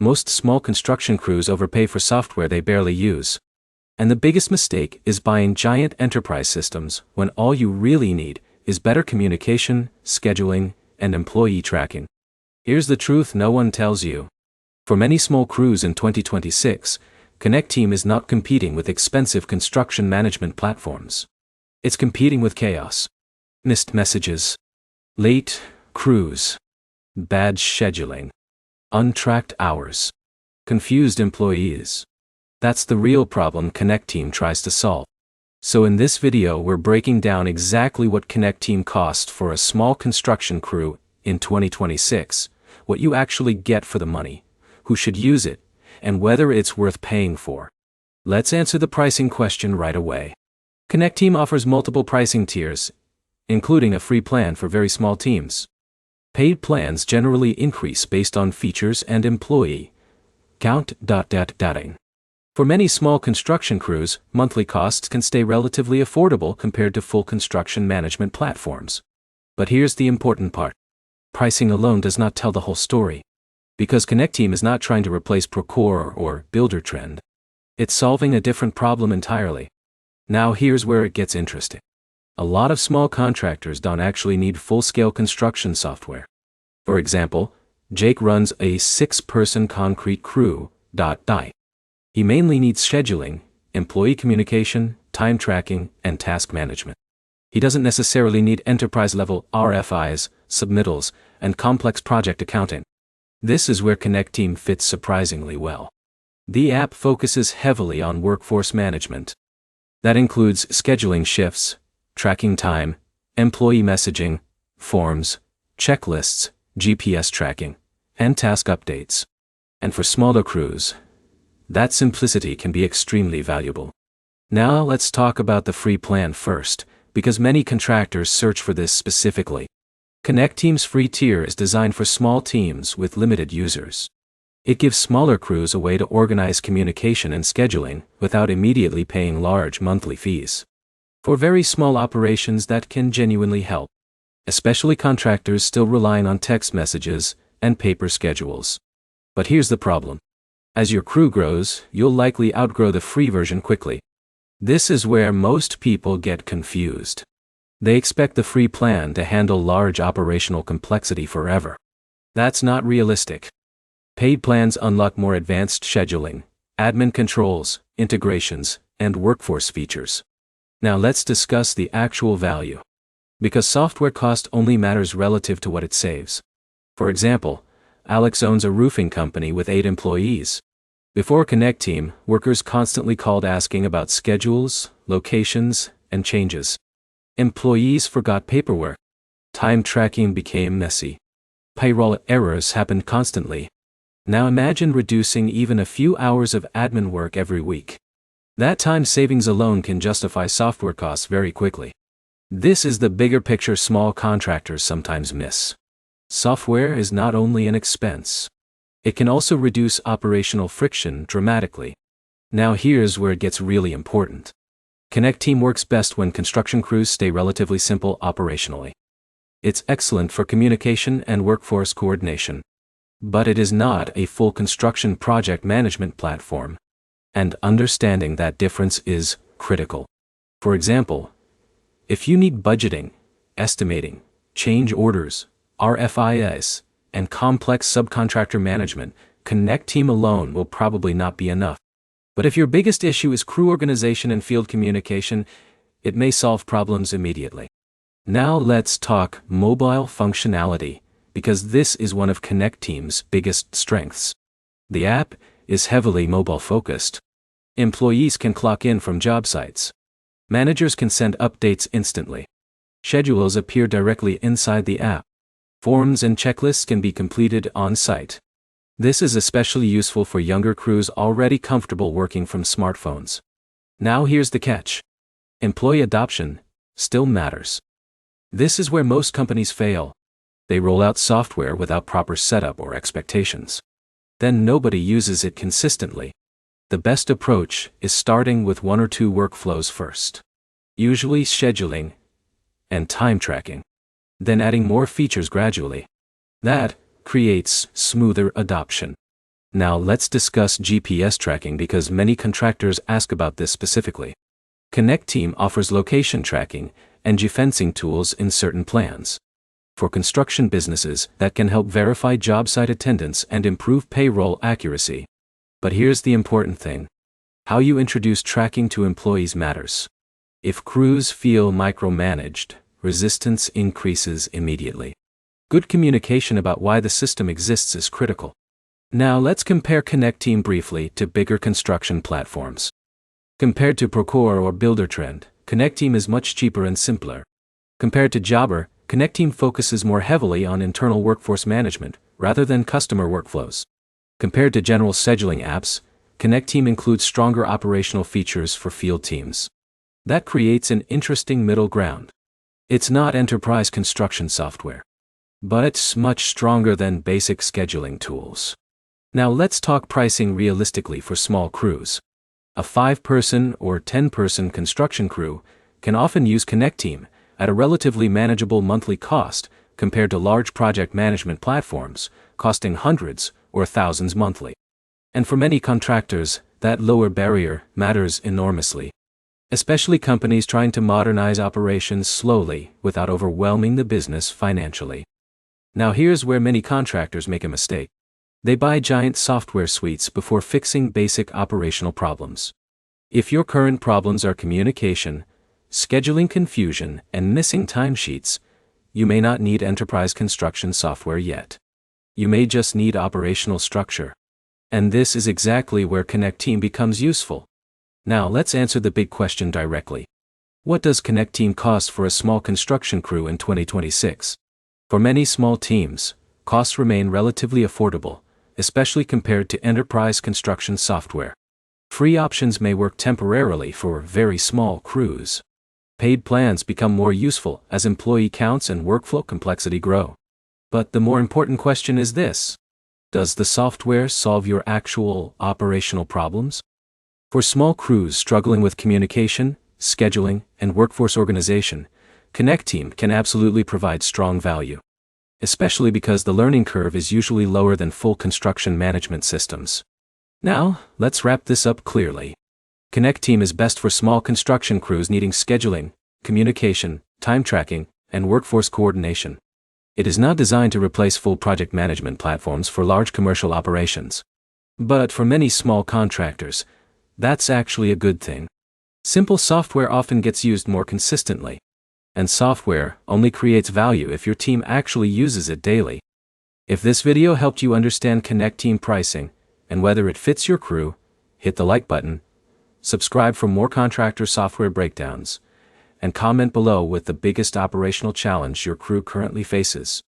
Most small construction crews overpay for software they barely use. And the biggest mistake is buying giant enterprise systems when all you really need is better communication, scheduling, and employee tracking. Here's the truth no one tells you. For many small crews in 2026, Connect Team is not competing with expensive construction management platforms. It's competing with chaos. Missed messages, late crews, bad scheduling, untracked hours, confused employees. That's the real problem Connect Team tries to solve. So in this video we're breaking down exactly what Connect Team costs for a small construction crew in 2026, what you actually get for the money, who should use it, and whether it's worth paying for. Let's answer the pricing question right away. Connect Team offers multiple pricing tiers, including a free plan for very small teams. Paid plans generally increase based on features and employee count. For many small construction crews, monthly costs can stay relatively affordable compared to full construction management platforms. But here's the important part. Pricing alone does not tell the whole story. Because Connect Team is not trying to replace Procore or Buildertrend. It's solving a different problem entirely. Now here's where it gets interesting. A lot of small contractors don't actually need full-scale construction software. For example, Jake runs a 6-person concrete crew. He mainly needs scheduling, employee communication, time tracking, and task management. He doesn't necessarily need enterprise-level RFIs, submittals, and complex project accounting. This is where Connect Team fits surprisingly well. The app focuses heavily on workforce management. That includes scheduling shifts, tracking time, employee messaging, forms, checklists, GPS tracking, and task updates. And for smaller crews, that simplicity can be extremely valuable. Now let's talk about the free plan first, because many contractors search for this specifically. Connect Team's free tier is designed for small teams with limited users. It gives smaller crews a way to organize communication and scheduling without immediately paying large monthly fees. For very small operations that can genuinely help, especially contractors still relying on text messages and paper schedules. But here's the problem. As your crew grows, you'll likely outgrow the free version quickly. This is where most people get confused. They expect the free plan to handle large operational complexity forever. That's not realistic. Paid plans unlock more advanced scheduling, admin controls, integrations, and workforce features. Now let's discuss the actual value. Because software cost only matters relative to what it saves. For example, Alex owns a roofing company with 8 employees. Before Connect Team, workers constantly called asking about schedules, locations, and changes. Employees forgot paperwork. Time tracking became messy. Payroll errors happened constantly. Now imagine reducing even a few hours of admin work every week. That time savings alone can justify software costs very quickly. This is the bigger picture small contractors sometimes miss. Software is not only an expense. It can also reduce operational friction dramatically. Now here's where it gets really important. Connect Team works best when construction crews stay relatively simple operationally. It's excellent for communication and workforce coordination. But it is not a full construction project management platform. And understanding that difference is critical. For example, if you need budgeting, estimating, change orders, RFIs, and complex subcontractor management, Connect Team alone will probably not be enough. But if your biggest issue is crew organization and field communication, it may solve problems immediately. Now let's talk mobile functionality, because this is one of Connect Team's biggest strengths. The app is heavily mobile-focused. Employees can clock in from job sites. Managers can send updates instantly. Schedules appear directly inside the app. Forms and checklists can be completed on-site. This is especially useful for younger crews already comfortable working from smartphones. Now here's the catch. Employee adoption still matters. This is where most companies fail. They roll out software without proper setup or expectations. Then nobody uses it consistently. The best approach is starting with 1 or 2 workflows first. Usually scheduling and time tracking. Then adding more features gradually. That creates smoother adoption. Now let's discuss GPS tracking because many contractors ask about this specifically. Connect Team offers location tracking and geofencing tools in certain plans. For construction businesses, that can help verify job site attendance and improve payroll accuracy. But here's the important thing. How you introduce tracking to employees matters. If crews feel micromanaged, resistance increases immediately. Good communication about why the system exists is critical. Now let's compare Connect Team briefly to bigger construction platforms. Compared to Procore or Buildertrend, Connect Team is much cheaper and simpler. Compared to Jobber, Connect Team focuses more heavily on internal workforce management rather than customer workflows. Compared to general scheduling apps, Connect Team includes stronger operational features for field teams. That creates an interesting middle ground. It's not enterprise construction software, but it's much stronger than basic scheduling tools. Now let's talk pricing realistically for small crews. A 5-person or 10-person construction crew can often use Connect Team at a relatively manageable monthly cost compared to large project management platforms costing hundreds or thousands monthly. And for many contractors, that lower barrier matters enormously, especially companies trying to modernize operations slowly without overwhelming the business financially. Now here's where many contractors make a mistake. They buy giant software suites before fixing basic operational problems. If your current problems are communication, scheduling confusion, and missing timesheets, you may not need enterprise construction software yet. You may just need operational structure. And this is exactly where Connect Team becomes useful. Now let's answer the big question directly. What does Connect Team cost for a small construction crew in 2026? For many small teams, costs remain relatively affordable, especially compared to enterprise construction software. Free options may work temporarily for very small crews. Paid plans become more useful as employee counts and workflow complexity grow. But the more important question is this: does the software solve your actual operational problems? For small crews struggling with communication, scheduling, and workforce organization, Connect Team can absolutely provide strong value, especially because the learning curve is usually lower than full construction management systems. Now, let's wrap this up clearly. Connect Team is best for small construction crews needing scheduling, communication, time tracking, and workforce coordination. It is not designed to replace full project management platforms for large commercial operations. But for many small contractors, that's actually a good thing. Simple software often gets used more consistently, and software only creates value if your team actually uses it daily. If this video helped you understand Connect Team pricing and whether it fits your crew, hit the like button, subscribe for more contractor software breakdowns, and comment below with the biggest operational challenge your crew currently faces.